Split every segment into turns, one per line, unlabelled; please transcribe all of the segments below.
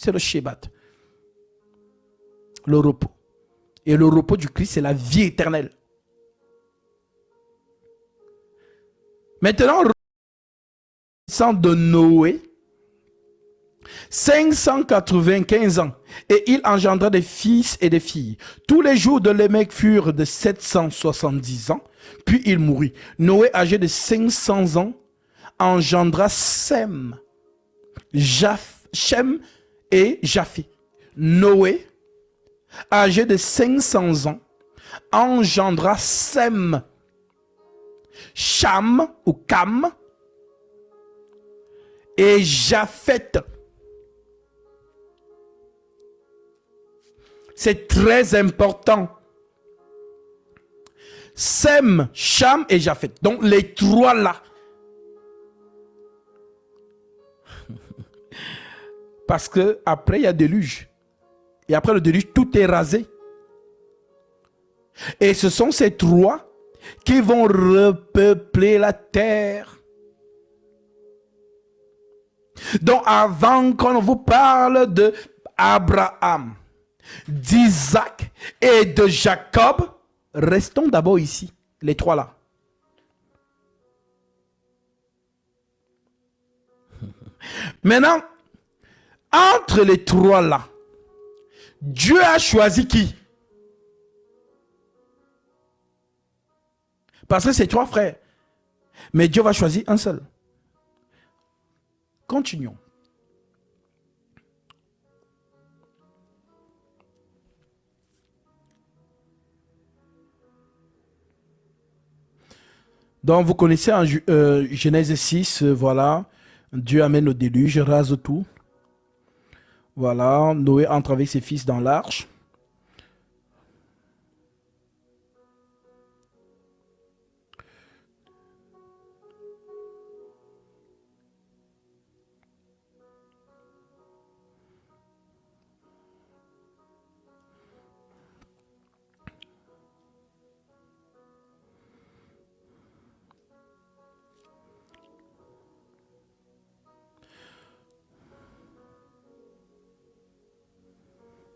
c'est le Shabbat. Le repos. Et le repos du Christ, c'est la vie éternelle. Maintenant, de Noé, 595 ans, et il engendra des fils et des filles. Tous les jours de Lémec furent de 770 ans, puis il mourut. Noé, âgé de 500 ans, engendra Sem, Shem et Japheth. Noé, âgé de 500 ans, engendra Sem, Cham ou Cam et Japheth. C'est très important. Sem, Cham et Japheth. Donc les trois là. Parce que après il y a déluge. Et après le déluge, tout est rasé. Et ce sont ces trois qui vont repeupler la terre. Donc avant qu'on vous parle de Abraham, d'Isaac et de Jacob, restons d'abord ici, les trois là. Maintenant, entre les trois là, Dieu a choisi qui? Parce que c'est trois frères. Mais Dieu va choisir un seul. Continuons. Donc vous connaissez en Genèse 6, voilà, Dieu amène le déluge, rase tout. Voilà, Noé entre avec ses fils dans l'arche.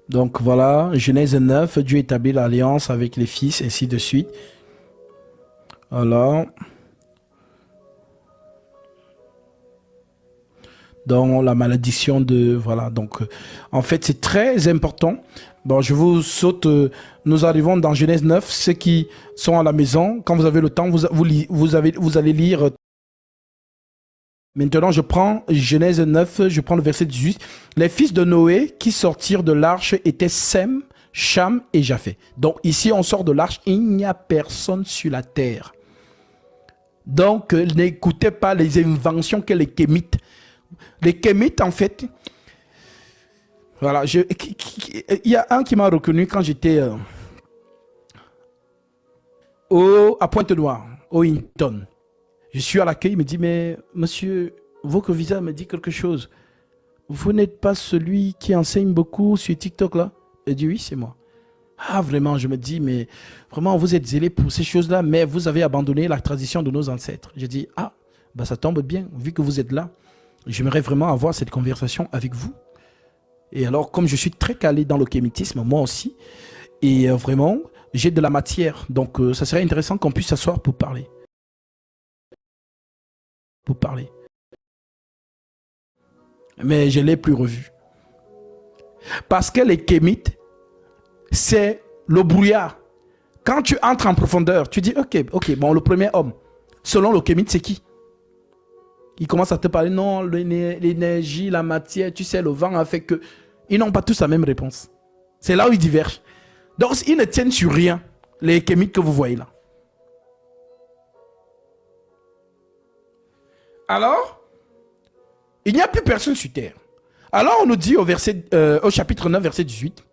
Donc voilà, Genèse 9, Dieu établit l'alliance avec les fils, ainsi de suite. Voilà. Dans la malédiction de... Voilà, donc en fait c'est très important. Bon, je vous saute, nous arrivons dans Genèse 9, ceux qui sont à la maison, quand vous avez le temps, vous allez lire. Maintenant, je prends Genèse 9, je prends le verset 18. Les fils de Noé qui sortirent de l'arche étaient Sem, Cham et Japheth. Donc ici, on sort de l'arche, il n'y a personne sur la terre. Donc, n'écoutez pas les inventions que les Kémites. Les Kémites, en fait, voilà, il y a un qui m'a reconnu quand j'étais à Pointe-Noire, au Hinton. Je suis à l'accueil, il me dit, mais monsieur, votre visa me dit quelque chose. Vous n'êtes pas celui qui enseigne beaucoup sur TikTok là? Il dit, oui, c'est moi. Ah, vraiment, je me dis, mais vraiment, vous êtes zélé pour ces choses-là, mais vous avez abandonné la tradition de nos ancêtres. Je dis, ah, bah ça tombe bien, vu que vous êtes là, j'aimerais vraiment avoir cette conversation avec vous. Et alors, comme je suis très calé dans le kémitisme, moi aussi, et vraiment, j'ai de la matière. Donc, ça serait intéressant qu'on puisse s'asseoir pour parler. Mais je ne l'ai plus revu. Parce que les kémites, c'est le brouillard. Quand tu entres en profondeur, tu dis, ok, bon, le premier homme, selon le kémite, c'est qui? Il commence à te parler, non, l'énergie, la matière, tu sais, le vent a fait que... Ils n'ont pas tous la même réponse. C'est là où ils divergent. Donc, ils ne tiennent sur rien, les kémites que vous voyez là. Alors, il n'y a plus personne sur terre. Alors, on nous dit au chapitre 9, verset 18,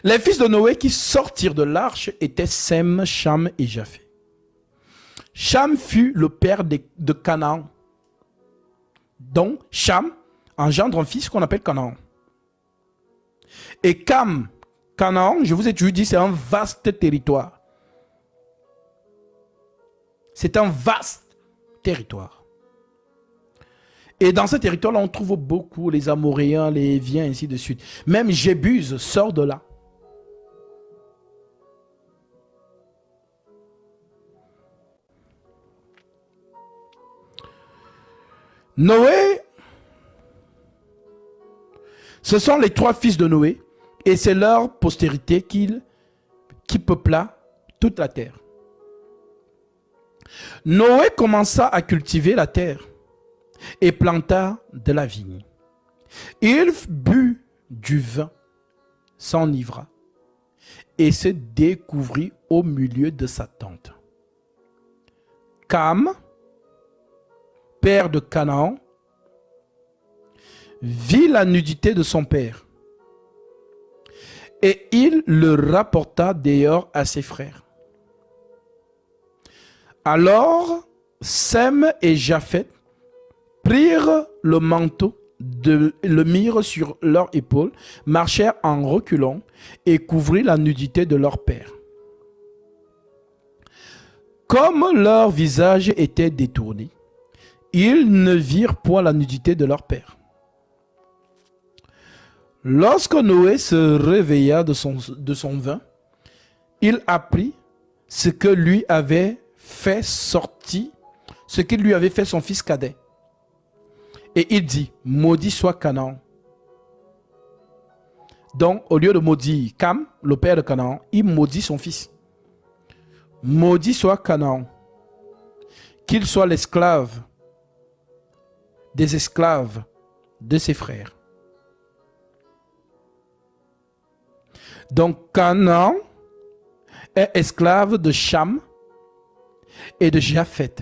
les fils de Noé qui sortirent de l'arche étaient Sem, Cham et Japheth. Cham fut le père de Canaan. Donc, Cham engendre un fils qu'on appelle Canaan. Et Canaan, je vous ai toujours dit, c'est un vaste territoire. C'est un vaste territoire. Et dans ce territoire-là, on trouve beaucoup les Amoréens, les Éviens, ainsi de suite. Même Jébuse sort de là. Noé, ce sont les 3 fils de Noé, et c'est leur postérité qui peupla toute la terre. Noé commença à cultiver la terre et planta de la vigne. Il but du vin, s'enivra et se découvrit au milieu de sa tente. Cam, père de Canaan, vit la nudité de son père et il le rapporta dehors à ses frères. Alors Sem et Japhet prirent le manteau, le mirent sur leur épaule, marchèrent en reculant et couvrirent la nudité de leur père. Comme leur visage était détourné, ils ne virent point la nudité de leur père. Lorsque Noé se réveilla de son vin, il apprit ce que lui avait fait son fils cadet. Et il dit, maudit soit Canaan. Donc, au lieu de maudire Cam, le père de Canaan, il maudit son fils. Maudit soit Canaan, qu'il soit l'esclave des esclaves de ses frères. Donc, Canaan est esclave de Cham et de Japhet.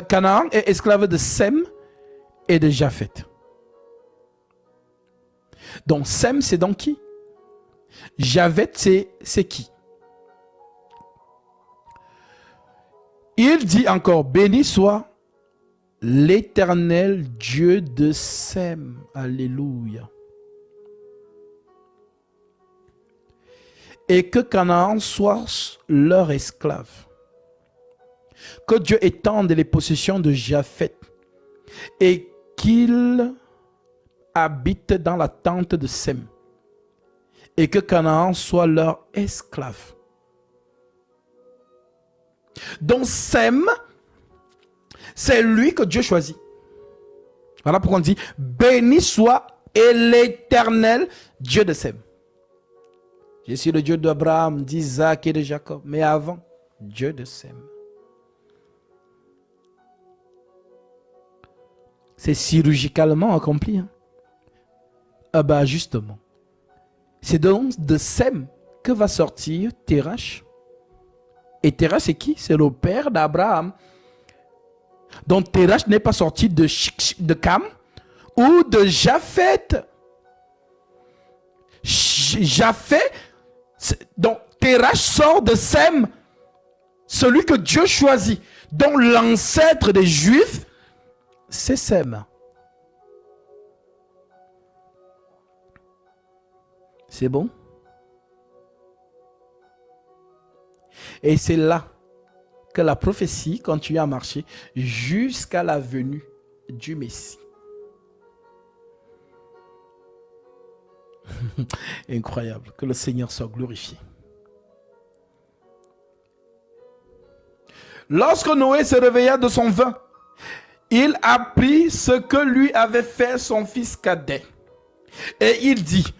Canaan est esclave de Sem et de Japhet. Donc, Sem, c'est donc qui? Japhet, c'est qui? Il dit encore, béni soit l'Éternel Dieu de Sem. Alléluia. Et que Canaan soit leur esclave. Que Dieu étende les possessions de Japhet et qu'il habite dans la tente de Sem. Et que Canaan soit leur esclave. Donc Sem, c'est lui que Dieu choisit. Voilà pourquoi on dit, béni soit l'Éternel Dieu de Sem. Je suis le Dieu d'Abraham, d'Isaac et de Jacob. Mais avant, Dieu de Sem. C'est chirurgicalement accompli. Hein? Ah bah justement. C'est donc de Sem que va sortir Terach. Et Terach c'est qui? C'est le père d'Abraham. Donc Terach n'est pas sorti de Cam ou de Japhet. Japhet, donc Terach sort de Sem, celui que Dieu choisit. Donc l'ancêtre des Juifs, c'est Sem. C'est bon? Et c'est là que la prophétie continue à marcher jusqu'à la venue du Messie. Incroyable, que le Seigneur soit glorifié. Lorsque Noé se réveilla de son vin, il apprit ce que lui avait fait son fils cadet. Et il dit,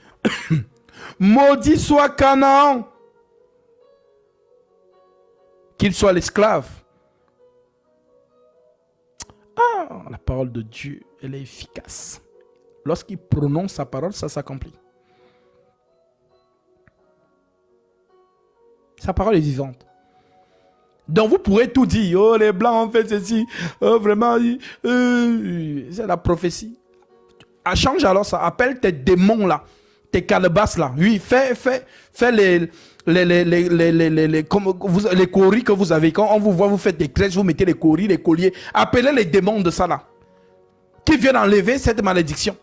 maudit soit Canaan, qu'il soit l'esclave. Ah, la parole de Dieu, elle est efficace. Lorsqu'il prononce sa parole, ça s'accomplit. Sa parole est vivante. Donc vous pourrez tout dire. Oh, les blancs ont fait ceci. Oh, vraiment, c'est la prophétie. Change alors ça. Appelle tes démons là. Tes calebasses là. Oui, fais les coris que vous avez. Quand on vous voit, vous faites des crèches, vous mettez les coris, les colliers. Appelez les démons de ça là. Qui viennent enlever cette malédiction.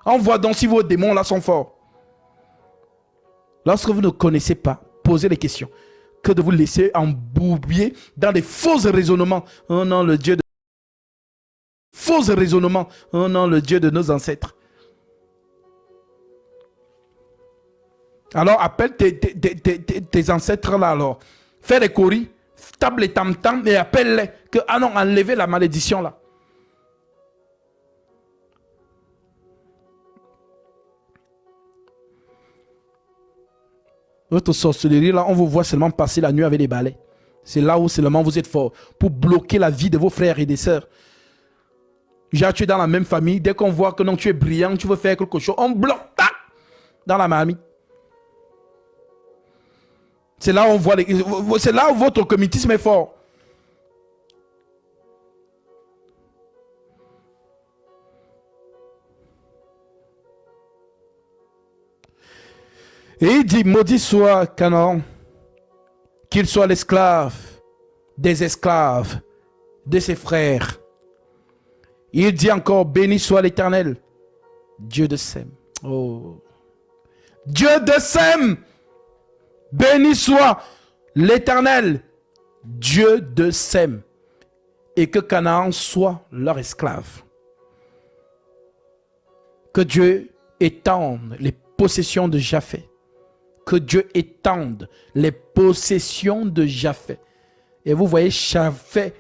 On voit donc si vos démons là sont forts. Lorsque vous ne connaissez pas, posez les questions. Que de vous laisser embourbiller dans des faux raisonnements. Oh non, le Dieu de Faux raisonnement. Oh non, le Dieu de nos ancêtres. Alors, appelle tes ancêtres là, alors. Fais les coris, tape les tam-tam et appelle-les. Que, ah non, enlevez la malédiction là. Votre sorcellerie là, on vous voit seulement passer la nuit avec les balais. C'est là où seulement vous êtes fort. Pour bloquer la vie de vos frères et des sœurs. Genre, tu es dans la même famille. Dès qu'on voit que non, tu es brillant, tu veux faire quelque chose, on bloque. Tac, dans la mamie. C'est là où on voit c'est là où votre communisme est fort. Et il dit, maudit soit Canaan, qu'il soit l'esclave des esclaves de ses frères. Il dit encore, béni soit l'Éternel, Dieu de Sem. Oh. Dieu de Sem. Béni soit l'Éternel, Dieu de Sem. Et que Canaan soit leur esclave. Que Dieu étende les possessions de Japheth. Que Dieu étende les possessions de Japheth. Et vous voyez Japheth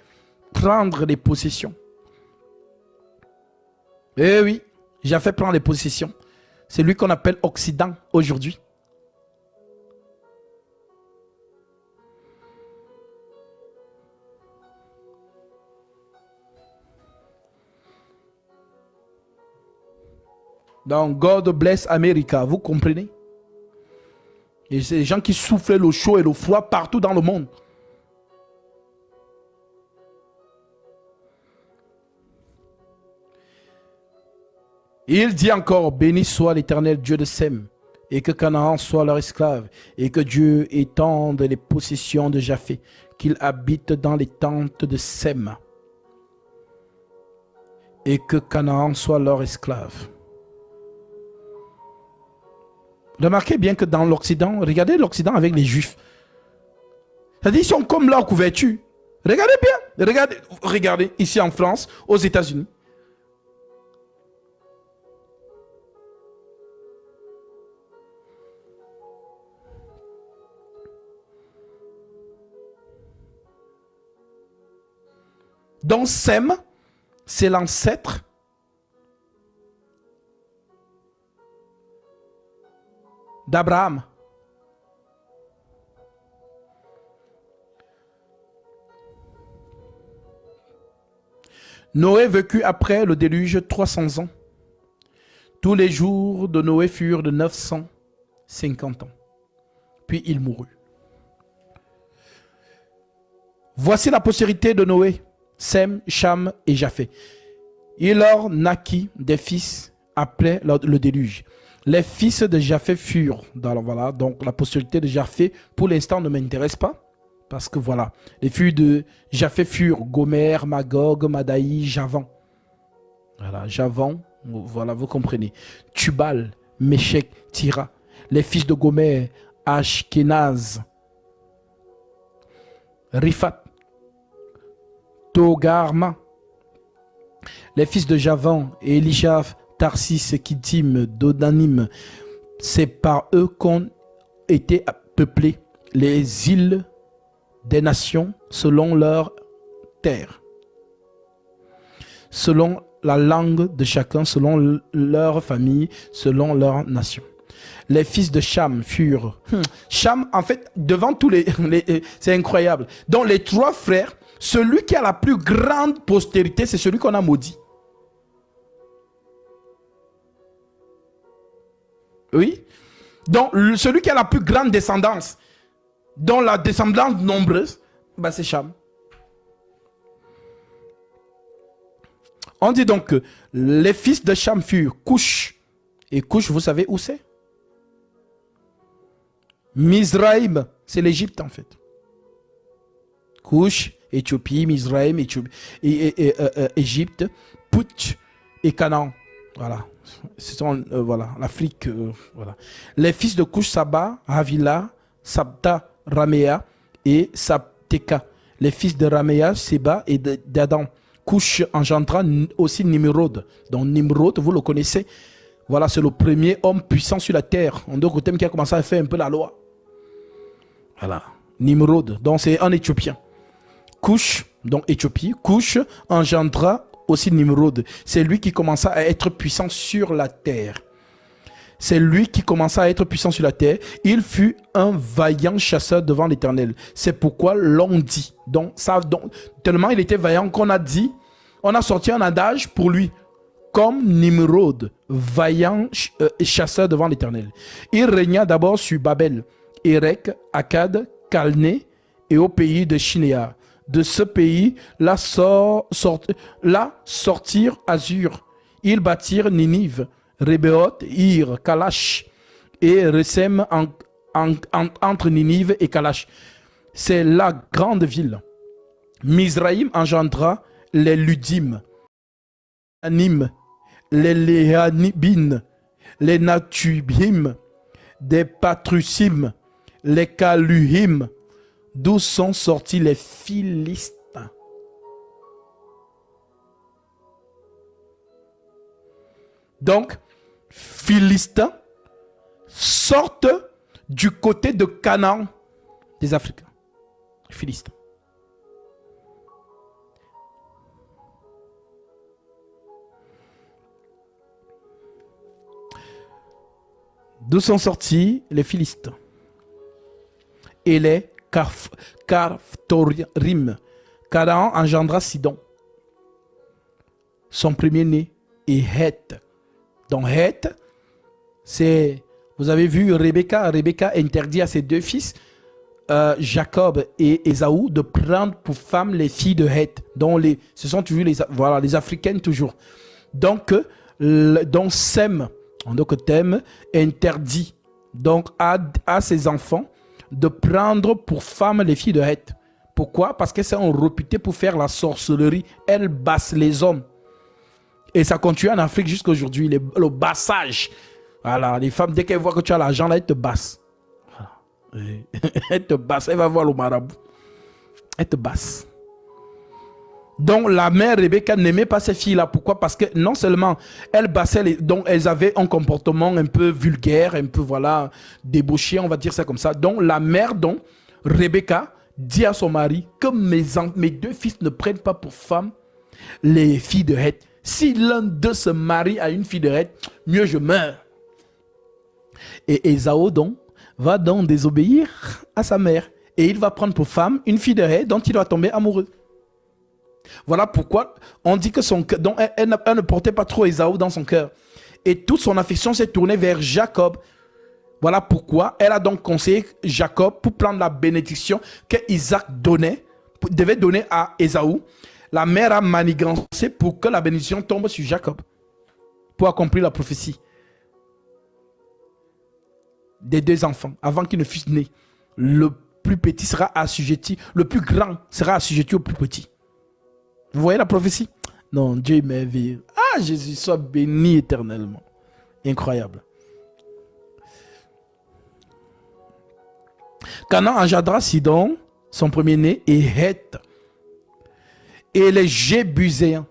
prendre les possessions. Eh oui, Japheth prend les possessions. C'est lui qu'on appelle Occident aujourd'hui. Donc, God bless America, vous comprenez? Et c'est les gens qui souffrent le chaud et le froid partout dans le monde. Il dit encore, béni soit l'Éternel Dieu de Sem, et que Canaan soit leur esclave, et que Dieu étende les possessions de Japheth, qu'il habite dans les tentes de Sem, et que Canaan soit leur esclave. Remarquez bien que dans l'Occident, regardez l'Occident avec les Juifs. C'est-à-dire, ils sont comme leur couverture. Regardez bien. Regardez ici en France, aux États-Unis. Donc Sem, c'est l'ancêtre d'Abraham. Noé vécut après le déluge 300 ans. Tous les jours de Noé furent de 950 ans. Puis il mourut. Voici la postérité de Noé, Sem, Cham et Japheth. Il leur naquit des fils après le déluge. Les fils de Japheth furent, voilà, donc la postérité de Japheth, pour l'instant, ne m'intéresse pas. Parce que voilà, les fils de Japheth furent Gomer, Magog, Madaï, Javan. Voilà, Javan, voilà, vous comprenez. Tubal, Méchec, Tira. Les fils de Gomer, Ashkenaz, Riphat, Togarma. Les fils de Javan, Elijah, Tarsis, Kittim, Dodanim, c'est par eux qu'ont été peuplées les îles des nations selon leur terre, selon la langue de chacun, selon leur famille, selon leur nation. Les fils de Cham furent... Cham, en fait, devant tous les c'est incroyable. Donc les trois frères, celui qui a la plus grande postérité, c'est celui qu'on a maudit. Oui. Donc, celui qui a la plus grande descendance, dont la descendance nombreuse, bah c'est Cham. On dit donc que les fils de Cham furent Cush. Et Cush, vous savez où c'est? Mizraïm, c'est l'Égypte en fait. Cush, Éthiopie, Mizraïm, Égypte, Put et Canaan. Voilà. Ce sont voilà, l'Afrique. Voilà. Les fils de Cush, Saba, Havila, Sabta, Raméa et Sabteka. Les fils de Raméa, Seba et d'Adam. Couche engendra aussi Nimrod. Donc Nimrod, vous le connaissez. Voilà, c'est le premier homme puissant sur la terre. En d'autres termes, qui a commencé à faire un peu la loi. Voilà. Nimrod, donc c'est un Éthiopien. Couche, donc Éthiopie. Couche engendra aussi Nimrod. C'est lui qui commença à être puissant sur la terre. C'est lui qui commença à être puissant sur la terre. Il fut un vaillant chasseur devant l'Éternel. C'est pourquoi l'on dit. Donc, tellement il était vaillant qu'on a dit, on a sorti un adage pour lui. Comme Nimrod, vaillant chasseur devant l'Éternel. Il régna d'abord sur Babel, Érec, Akkad, Calné et au pays de Shinéar. De ce pays, là sortirent Azur. Ils bâtirent Ninive, Rébéoth, Ir, Kalash et Resem entre Ninive et Kalash. C'est la grande ville. Mizraïm engendra les Ludim, Anim, les Léhanibines, les Natubim, des Patrusim, les Kaluhim, d'où sont sortis les Philistins. Donc, Philistins sortent du côté de Canaan des Africains. Philistins. D'où sont sortis les Philistins et les Caphtorim. Canaan engendra Sidon, son premier-né, et Heth. Donc Heth, c'est, vous avez vu Rebecca. Rebecca interdit à ses deux fils, Jacob et Ésaü, de prendre pour femmes les filles de Heth. Donc ce sont toujours les Africaines toujours. Donc Sem, en d'autres termes, interdit donc à ses enfants de prendre pour femmes les filles de Heth. Pourquoi? Parce qu'elles sont réputées pour faire la sorcellerie. Elles bassent les hommes. Et ça continue en Afrique jusqu'à aujourd'hui, le bassage. Voilà, les femmes, dès qu'elles voient que tu as l'argent, là, elles te bassent. Voilà. Elles te bassent, elle va voir le marabout. Elles te bassent. Donc la mère Rebecca n'aimait pas ces filles-là. Pourquoi? Parce que non seulement elles bassaient, donc elles avaient un comportement un peu vulgaire, un peu voilà débauché, on va dire ça comme ça. Donc la mère, donc Rebecca, dit à son mari que mes deux fils ne prennent pas pour femmes les filles de Heth. Si l'un d'eux se marie à une fille de Heth, mieux je meurs. Et Ésaü donc va donc désobéir à sa mère et il va prendre pour femme une fille de Heth dont il va tomber amoureux. Voilà pourquoi on dit que son cœur, donc elle ne portait pas trop Ésaü dans son cœur. Et toute son affection s'est tournée vers Jacob. Voilà pourquoi elle a donc conseillé Jacob pour prendre la bénédiction que Isaac devait donner à Ésaü. La mère a manigancé pour que la bénédiction tombe sur Jacob. Pour accomplir la prophétie des deux enfants avant qu'ils ne fussent nés. Le plus petit sera assujetti, le plus grand sera assujetti au plus petit. Vous voyez la prophétie? Non, Dieu est merveilleux. Ah, Jésus soit béni éternellement. Incroyable. Canaan engendra Sidon, son premier-né, et Heth, et les Jébuséens.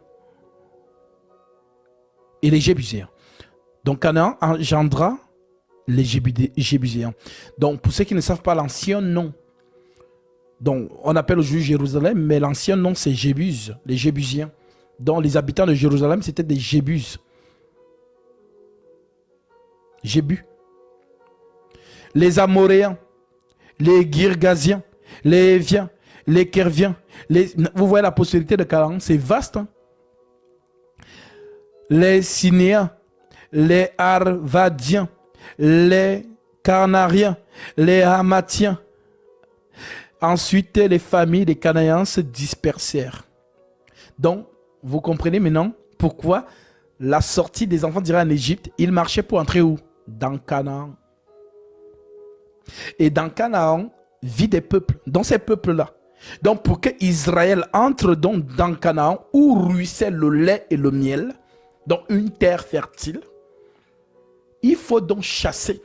Et les Jébuséens. Donc Canaan engendra les Jébuséens. Donc pour ceux qui ne savent pas l'ancien nom, donc on appelle aujourd'hui Jérusalem, mais l'ancien nom c'est Jébus, les Jébusiens. Donc les habitants de Jérusalem c'était des Jébus. Jébus. Les Amoréens, les Girgasiens, les Éviens, les Kerviens. Vous voyez la postérité de Canaan, c'est vaste. Hein? Les Sinéens, les Arvadiens, les Carnariens, les Hamatiens. Ensuite, les familles des Cananéens se dispersèrent. Donc, vous comprenez maintenant pourquoi la sortie des enfants d'Israël en Égypte, ils marchaient pour entrer où? Dans Canaan. Et dans Canaan, vit des peuples, dans ces peuples-là. Donc, pour que Israël entre donc dans Canaan, où ruisselle le lait et le miel, donc une terre fertile, il faut donc chasser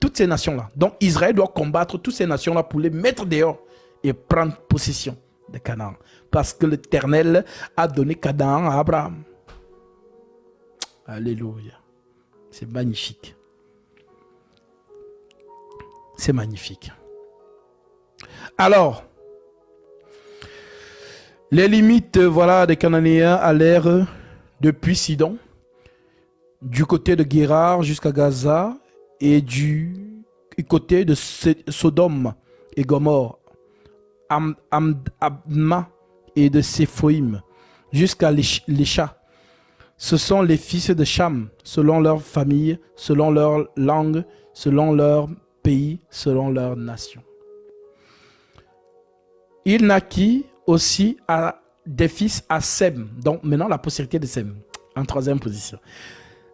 toutes ces nations-là. Donc, Israël doit combattre toutes ces nations-là pour les mettre dehors et prendre possession de Canaan. Parce que l'Éternel a donné Canaan à Abraham. Alléluia. C'est magnifique. C'est magnifique. Alors, les limites voilà, des Cananéens allèrent depuis Sidon, du côté de Guérar jusqu'à Gaza et du côté de Sodome et Gomorre, Adma et de Séphoïm jusqu'à Lécha. Ce sont les fils de Cham, selon leur famille, selon leur langue, selon leur pays, selon leur nation. Il naquit aussi des fils à Sem. Donc maintenant la postérité de Sem, en troisième position.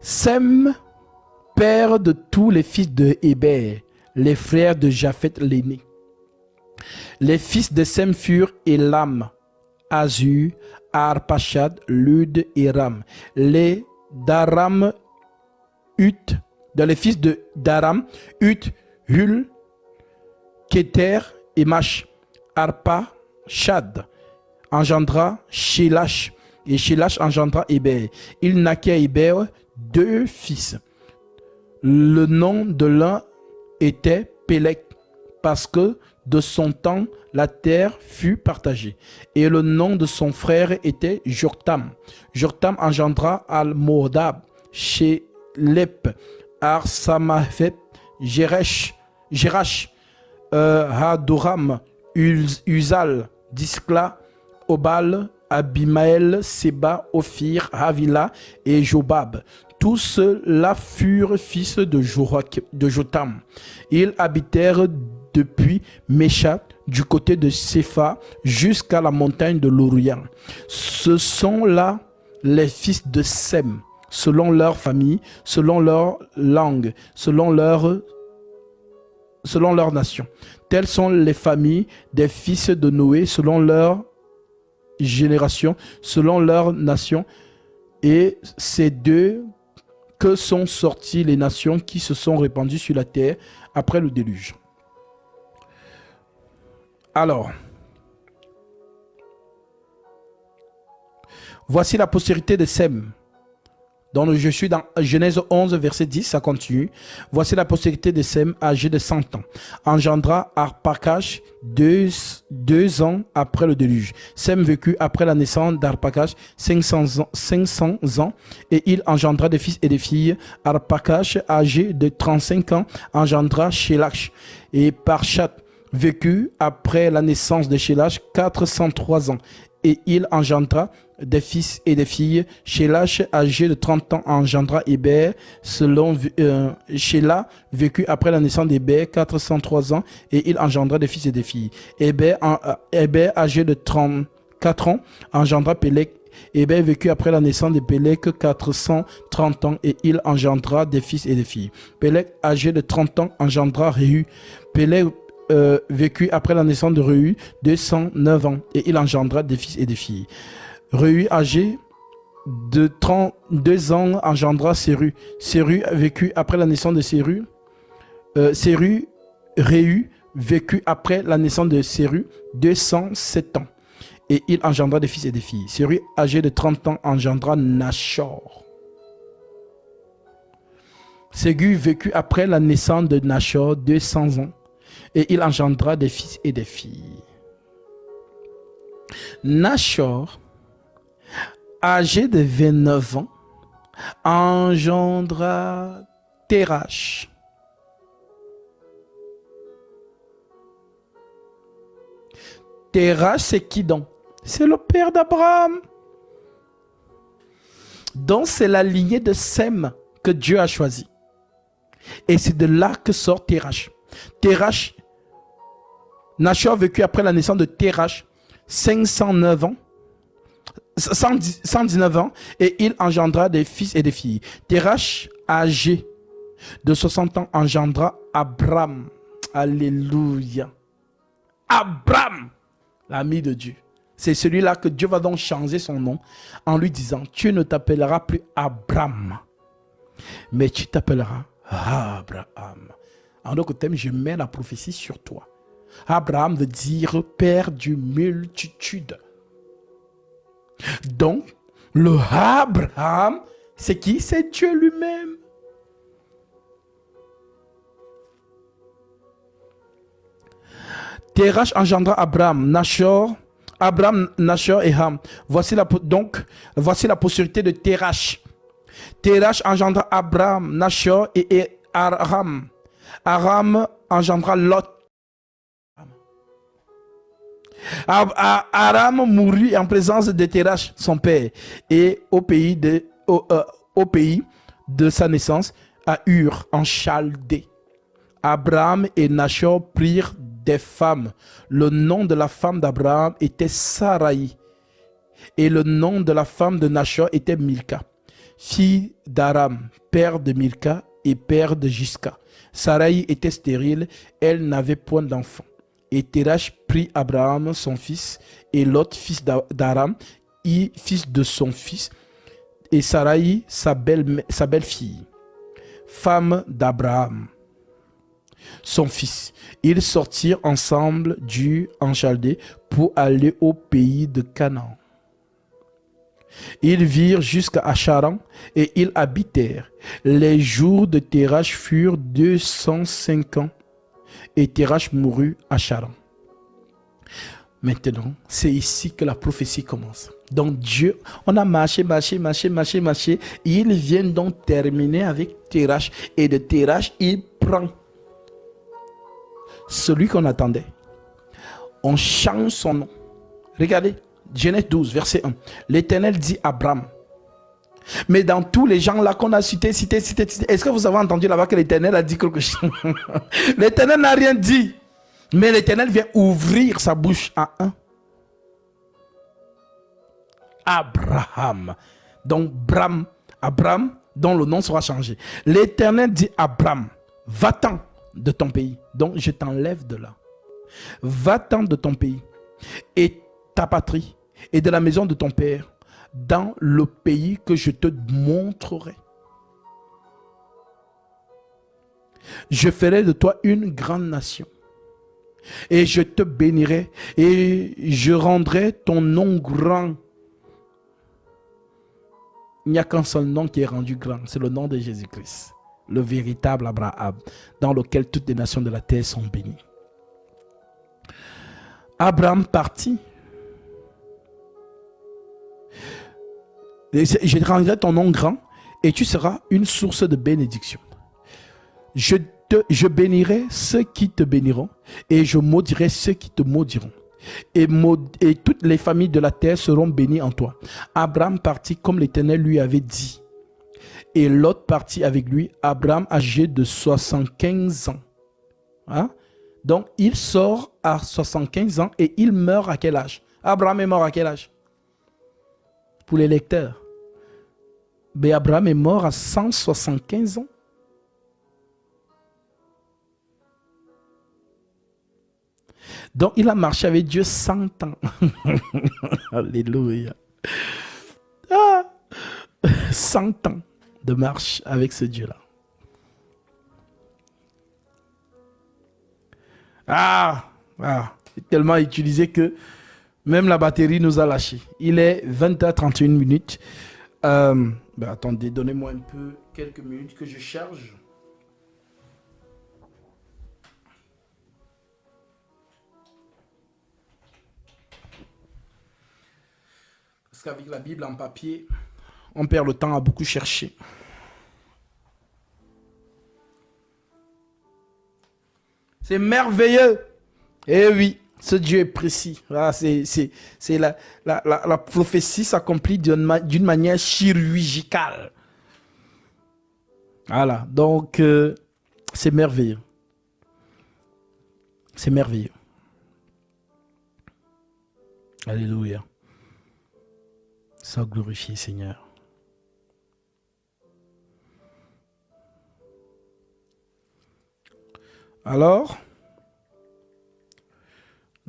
Sem, père de tous les fils de Héber, les frères de Japheth l'aîné. Les fils de Sem furent Élam, Azur, Arpachad, Lud et Ram. Les d'Aram, Ut, dans les fils de d'Aram, Ut, Hul, Keter et Mash. Arpachad engendra Shélach, et Shélach engendra Héber. Il naquit à Héber 2 fils. Le nom de l'un était Pélec, parce que de son temps, la terre fut partagée. Et le nom de son frère était Jortam. Jortam engendra Al-Modab, Shélep, Arsamaphet, Jérash, Hadoram, Uzal, Diskla, Obal, Abimaël, Seba, Ophir, Havila et Jobab. Tous ceux-là furent fils de Jotam. Ils habitèrent depuis Méchat, du côté de Sépha, jusqu'à la montagne de l'Orient. Ce sont là les fils de Sem, selon leur famille, selon leur langue, selon leur nation. Telles sont les familles des fils de Noé, selon leur génération, selon leur nation. Et c'est d'eux que sont sorties les nations qui se sont répandues sur la terre après le déluge. Alors, voici la postérité de Sem. Donc, je suis dans Genèse 11, verset 10, ça continue. Voici la postérité de Sem, âgé de 100 ans. Engendra Arpachad 2 ans après le déluge. Sem vécut après la naissance d'Arpachad 500 ans et il engendra des fils et des filles. Arpachad, âgé de 35 ans, engendra Shélach. Et Parchat vécut après la naissance de Shélach 403 ans. Et il engendra des fils et des filles. Shélach, âgé de 30 ans, engendra Héber. Shéla vécut après la naissance d'Héber 403 ans et il engendra des fils et des filles. Héber, âgé de 34 ans, engendra Pélec. Héber vécut après la naissance de Pélec 430 ans et il engendra des fils et des filles. Pélec, âgé de 30 ans, engendra Réhu. Pélec vécut après la naissance de Réhu 209 ans et il engendra des fils et des filles. Réhu, âgé de 32 ans, engendra Séru. Séru vécut après la naissance de Séru. Réhu vécut après la naissance de Séru 207 ans et il engendra des fils et des filles. Séru, âgé de 30 ans, engendra Nachor. Ségu vécut après la naissance de Nachor 200 ans et il engendra des fils et des filles. Nachor, âgé de 29 ans, engendra Térach. Térach, c'est qui donc? C'est le père d'Abraham. Donc c'est la lignée de Sem que Dieu a choisi. Et c'est de là que sort Térach. Térach, Nachor vécut après la naissance de Térach 509 ans. 119 ans et il engendra des fils et des filles. Térach, âgé de 60 ans, engendra Abram. Alléluia. Abram, l'ami de Dieu. C'est celui-là que Dieu va donc changer son nom en lui disant, tu ne t'appelleras plus Abram, mais tu t'appelleras Abraham. En d'autres termes, je mets la prophétie sur toi. Abraham veut dire père d'une multitude. Donc, le Abraham, c'est qui? C'est Dieu lui-même. Terach engendra Abraham, Nachor, et Ham. Voici la postérité de Terach. Terach engendra Abraham, Nachor et Aram. Aram engendra Lot. Aram mourut en présence de Terach, son père, et au pays de sa naissance, à Ur, en Chaldée. Abraham et Nachor prirent des femmes. Le nom de la femme d'Abraham était Sarai, et le nom de la femme de Nachor était Milka, fille d'Aram, père de Milka et père de Jiska. Sarai était stérile, elle n'avait point d'enfant. Et Terach prit Abraham, son fils, et Lot, fils d'Aram, fils de son fils, et Sarai, sa belle-fille, femme d'Abraham, son fils. Ils sortirent ensemble en Chaldée pour aller au pays de Canaan. Ils virent jusqu'à Charan et ils habitèrent. Les jours de Terach furent 205 ans. Et Terach mourut à Charan. Maintenant, c'est ici que la prophétie commence. Donc Dieu, on a marché. Il vient donc terminer avec Terach. Et de Terach, il prend celui qu'on attendait. On change son nom. Regardez, Genèse 12, verset 1. L'Éternel dit à Abraham. Mais dans tous les gens là qu'on a cités, est-ce que vous avez entendu là-bas que l'Éternel a dit quelque chose? L'Éternel n'a rien dit. Mais l'Éternel vient ouvrir sa bouche à un. Abraham. Donc Abraham, dont le nom sera changé. L'Éternel dit à Abraham, va-t'en de ton pays. Donc je t'enlève de là. Va-t'en de ton pays et ta patrie et de la maison de ton père dans le pays que je te montrerai. Je ferai de toi une grande nation et je te bénirai et je rendrai ton nom grand. Il n'y a qu'un seul nom qui est rendu grand, c'est le nom de Jésus-Christ, le véritable Abraham, dans lequel toutes les nations de la terre sont bénies. Abraham partit. Je rendrai ton nom grand et tu seras une source de bénédiction. Je bénirai ceux qui te béniront et je maudirai ceux qui te maudiront. Et toutes les familles de la terre seront bénies en toi. Abraham partit comme l'Éternel lui avait dit. Et Lot partit avec lui. Abraham âgé de 75 ans. Hein? Donc il sort à 75 ans et il meurt à quel âge? Abraham est mort à quel âge? Pour les lecteurs. Mais Abraham est mort à 175 ans. Donc il a marché avec Dieu 100 ans. Alléluia. 100 ans de marche avec ce Dieu-là. C'est tellement utilisé que même la batterie nous a lâché. Il est 20h31. Attendez, donnez-moi un peu, quelques minutes que je charge. Parce qu'avec la Bible en papier, on perd le temps à beaucoup chercher. C'est merveilleux. Eh oui, ce Dieu est précis. C'est la prophétie s'accomplit d'une manière chirurgicale. Voilà, donc c'est merveilleux. C'est merveilleux. Alléluia. Sois glorifié, Seigneur. Alors,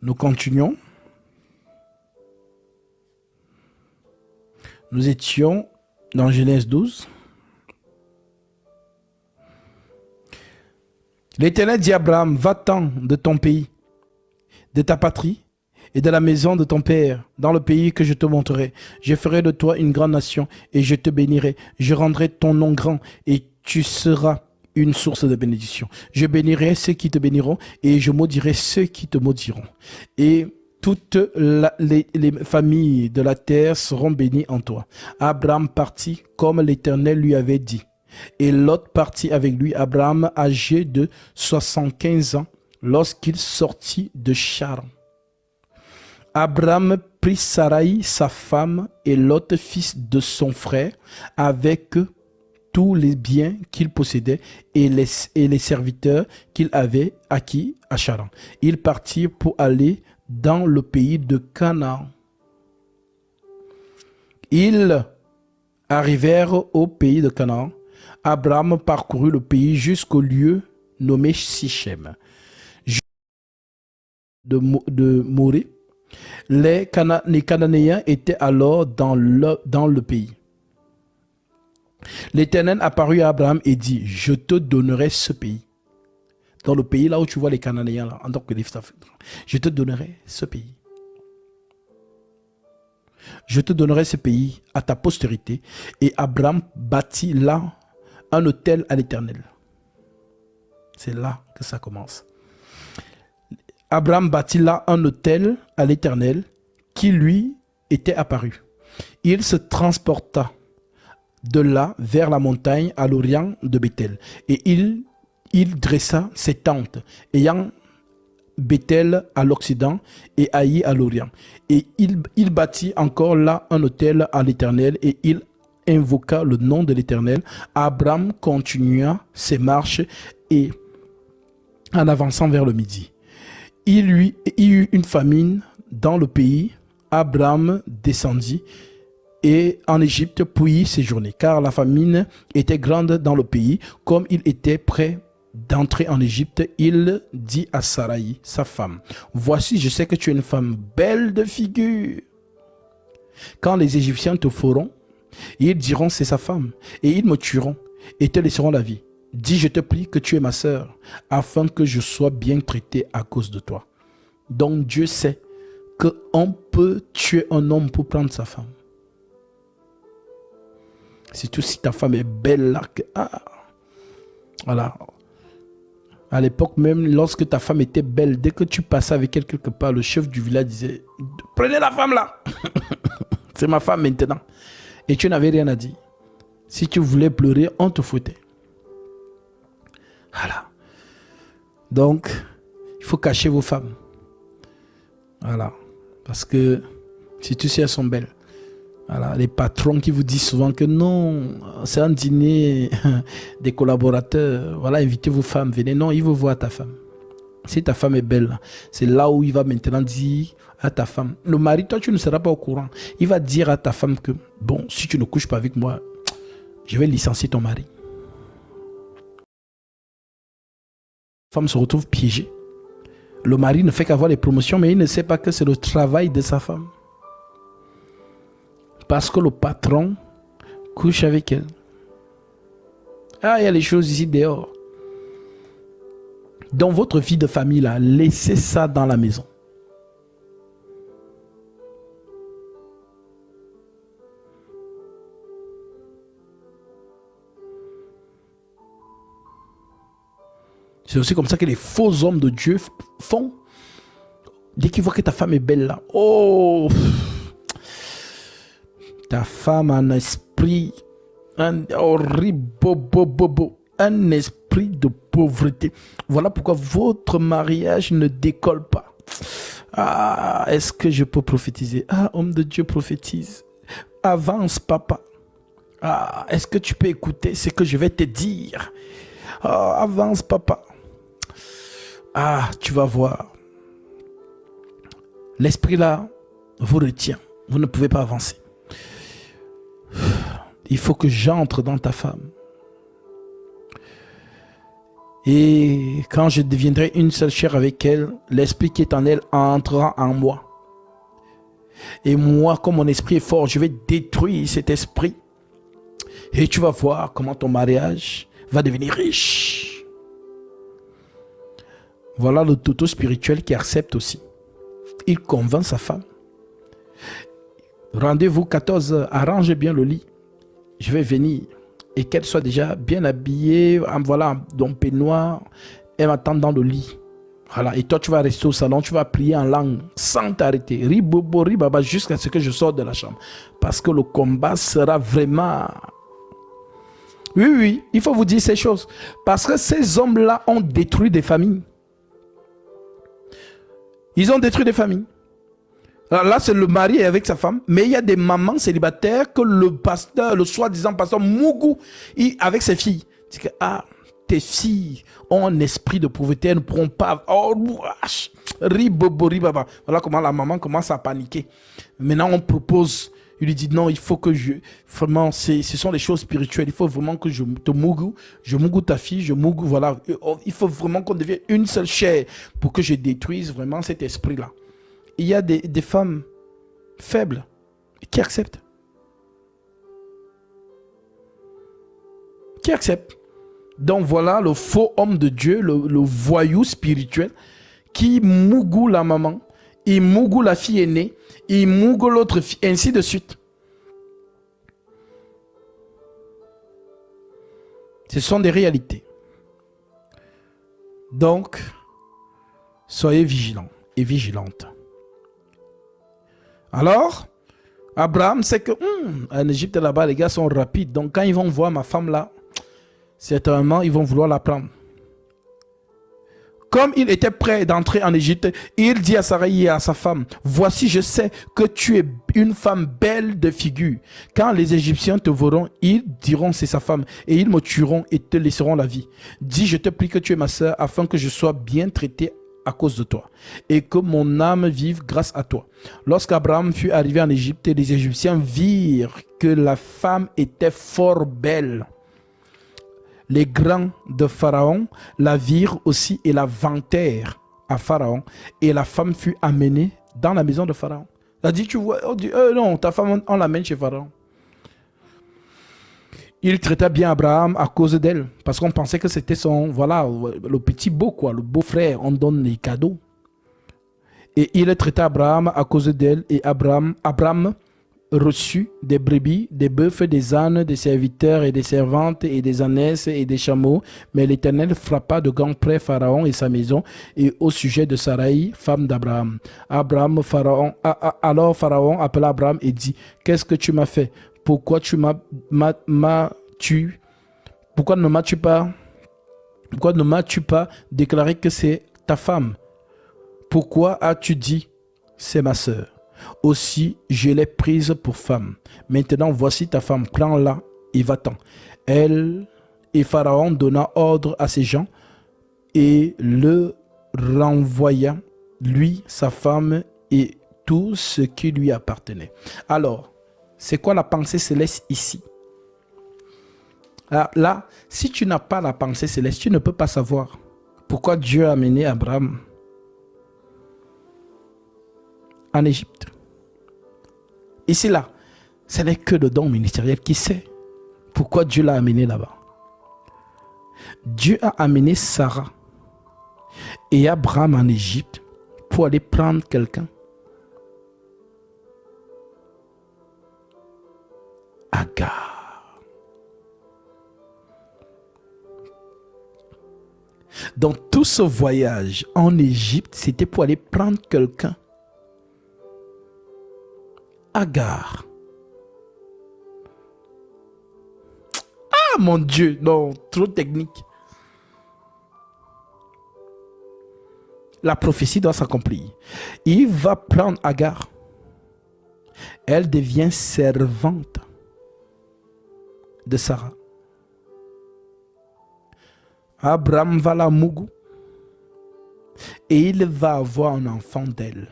nous continuons. Nous étions dans Genèse 12. L'Éternel dit à Abraham, va-t'en de ton pays de ta patrie et de la maison de ton père, dans le pays que je te montrerai. Je ferai de toi une grande nation et je te bénirai. Je rendrai ton nom grand et tu seras une source de bénédiction. Je bénirai ceux qui te béniront et je maudirai ceux qui te maudiront. Et toutes les familles de la terre seront bénies en toi. Abraham partit comme l'Éternel lui avait dit. Et Lot partit avec lui. Abraham, âgé de 75 ans, lorsqu'il sortit de Charan. Abraham prit Sarai, sa femme, et Lot, fils de son frère, avec tous les biens qu'il possédait et les serviteurs qu'il avait acquis à Charan. Ils partirent pour aller dans le pays de Canaan. Ils arrivèrent au pays de Canaan. Abraham parcourut le pays jusqu'au lieu nommé Sichem, de Morée. Les Cananéens étaient alors dans le pays. L'Éternel apparut à Abraham et dit, je te donnerai ce pays. Dans le pays là où tu vois les Cananéens, là, en tant que je te donnerai ce pays. Je te donnerai ce pays à ta postérité. Et Abraham bâtit là un autel à l'Éternel. C'est là que ça commence. Abraham bâtit là un autel à l'Éternel qui lui était apparu. Il se transporta de là vers la montagne à l'orient de Bethel. Et il dressa ses tentes, ayant Bethel à l'occident et Haï à l'orient. Et il bâtit encore là un autel à l'Éternel et il invoqua le nom de l'Éternel. Abraham continua ses marches et en avançant vers le midi. Il y eut une famine dans le pays. Abraham descendit et en Égypte pour y séjourner, car la famine était grande dans le pays. Comme il était prêt d'entrer en Égypte, il dit à Sarai, sa femme, voici, je sais que tu es une femme belle de figure. Quand les Égyptiens te feront, ils diront c'est sa femme, et ils me tueront et te laisseront la vie. Dis, je te prie que tu es ma sœur, afin que je sois bien traité à cause de toi. Donc Dieu sait qu'on peut tuer un homme pour prendre sa femme. Surtout si ta femme est belle là. Voilà. À l'époque même, lorsque ta femme était belle, dès que tu passais avec elle quelque part, le chef du village disait, prenez la femme là. C'est ma femme maintenant. Et tu n'avais rien à dire. Si tu voulais pleurer, on te fouettait. Voilà. Donc, il faut cacher vos femmes. Voilà. Parce que, surtout si elles sont belles. Voilà. Les patrons qui vous disent souvent que non, c'est un dîner des collaborateurs. Voilà, invitez vos femmes. Venez. Non, il veut voir ta femme. Si ta femme est belle, c'est là où il va maintenant dire à ta femme. Le mari, toi, tu ne seras pas au courant. Il va dire à ta femme que, bon, si tu ne couches pas avec moi, je vais licencier ton mari. La femme se retrouve piégée. Le mari ne fait qu'avoir les promotions, mais il ne sait pas que c'est le travail de sa femme. Parce que le patron couche avec elle. Ah, il y a les choses ici dehors. Dans votre vie de famille, là, laissez ça dans la maison. C'est aussi comme ça que les faux hommes de Dieu font. Dès qu'ils voient que ta femme est belle là, oh, ta femme a un esprit, un horrible, un esprit de pauvreté. Voilà pourquoi votre mariage ne décolle pas. Ah, est-ce que je peux prophétiser? Ah, homme de Dieu, prophétise. Avance, papa. Ah, est-ce que tu peux écouter ce que je vais te dire? Ah, avance, papa. Ah, tu vas voir. L'esprit là vous retient. Vous ne pouvez pas avancer. Il faut que j'entre dans ta femme. Et quand je deviendrai une seule chair avec elle, l'esprit qui est en elle entrera en moi. Et moi, comme mon esprit est fort, je vais détruire cet esprit. Et tu vas voir comment ton mariage va devenir riche. Voilà le toto spirituel qui accepte aussi. il convainc sa femme. Rendez-vous 14h, arrange bien le lit. Je vais venir. Et qu'elle soit déjà bien habillée, voilà, dans le peignoir, elle m'attend dans le lit. Voilà, et toi tu vas rester au salon, tu vas prier en langue sans t'arrêter. Ribobo, ribaba, jusqu'à ce que je sorte de la chambre. Parce que le combat sera vraiment... Oui, oui, il faut vous dire ces choses. Parce que ces hommes-là ont détruit des familles. Ils ont détruit des familles. Alors là, c'est le mari avec sa femme. Mais il y a des mamans célibataires que le pasteur, le soi-disant pasteur Mougou, avec ses filles, dit que, tes filles ont un esprit de pauvreté, elles ne pourront pas... Oh, ribobo, ribaba. Voilà comment la maman commence à paniquer. Maintenant, on propose... Il lui dit non, il faut que je... Vraiment, ce sont des choses spirituelles. Il faut vraiment que je mougou ta fille, je mougou, voilà. Il faut vraiment qu'on devienne une seule chair pour que je détruise vraiment cet esprit-là. Il y a des femmes faibles qui acceptent. Qui acceptent. Donc voilà le faux homme de Dieu, le voyou spirituel qui mougou la maman, il mougou la fille aînée, il mougou l'autre fille, ainsi de suite. Ce sont des réalités. Donc, soyez vigilants et vigilantes. Alors, Abraham sait que en Égypte là-bas, les gars sont rapides. Donc, quand ils vont voir ma femme là, certainement, ils vont vouloir la prendre. Comme il était prêt d'entrer en Égypte, il dit à Sarai et à sa femme, voici, je sais que tu es une femme belle de figure. Quand les Égyptiens te verront, ils diront c'est sa femme, et ils me tueront et te laisseront la vie. Dis, je te prie que tu es ma sœur, afin que je sois bien traité à cause de toi, et que mon âme vive grâce à toi. Lorsqu'Abraham fut arrivé en Égypte, les Égyptiens virent que la femme était fort belle. Les grands de Pharaon la virent aussi et la vantèrent à Pharaon. Et la femme fut amenée dans la maison de Pharaon. Elle a dit, tu vois, on dit, non, ta femme, on l'amène chez Pharaon. Il traita bien Abraham à cause d'elle. Parce qu'on pensait que c'était son, voilà, le petit beau, quoi, le beau-frère. On donne les cadeaux. Et il traita Abraham à cause d'elle. Et Abraham reçut des brebis, des bœufs, des ânes, des serviteurs et des servantes et des ânesses et des chameaux. Mais l'Éternel frappa de grand près Pharaon et sa maison et au sujet de Sarai, femme d'Abraham. Alors Pharaon appela Abraham et dit, qu'est-ce que tu m'as fait? Pourquoi pourquoi ne m'as-tu pas déclaré que c'est ta femme? Pourquoi as-tu dit, c'est ma sœur? Aussi, je l'ai prise pour femme. Maintenant, voici ta femme, prends-la et va-t'en. Elle et Pharaon donna ordre à ses gens et le renvoya, lui, sa femme et tout ce qui lui appartenait. Alors, c'est quoi la pensée céleste ici? Alors là, si tu n'as pas la pensée céleste, tu ne peux pas savoir pourquoi Dieu a amené Abraham en Égypte. Ici, là, ce n'est que le don ministériel qui sait pourquoi Dieu l'a amené là-bas. Dieu a amené Sarah et Abraham en Égypte pour aller prendre quelqu'un. Agar. Dans tout ce voyage en Égypte, c'était pour aller prendre quelqu'un. Agar. Ah mon Dieu, non, trop technique. La prophétie doit s'accomplir. Il va prendre Agar. Elle devient servante de Sarah. Abraham va la mougou et il va avoir un enfant d'elle.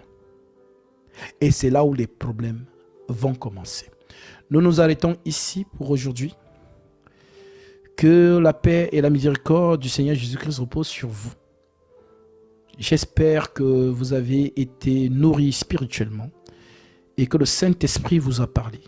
Et c'est là où les problèmes vont commencer. Nous nous arrêtons ici pour aujourd'hui. Que la paix et la miséricorde du Seigneur Jésus-Christ reposent sur vous. J'espère que vous avez été nourris spirituellement et que le Saint-Esprit vous a parlé.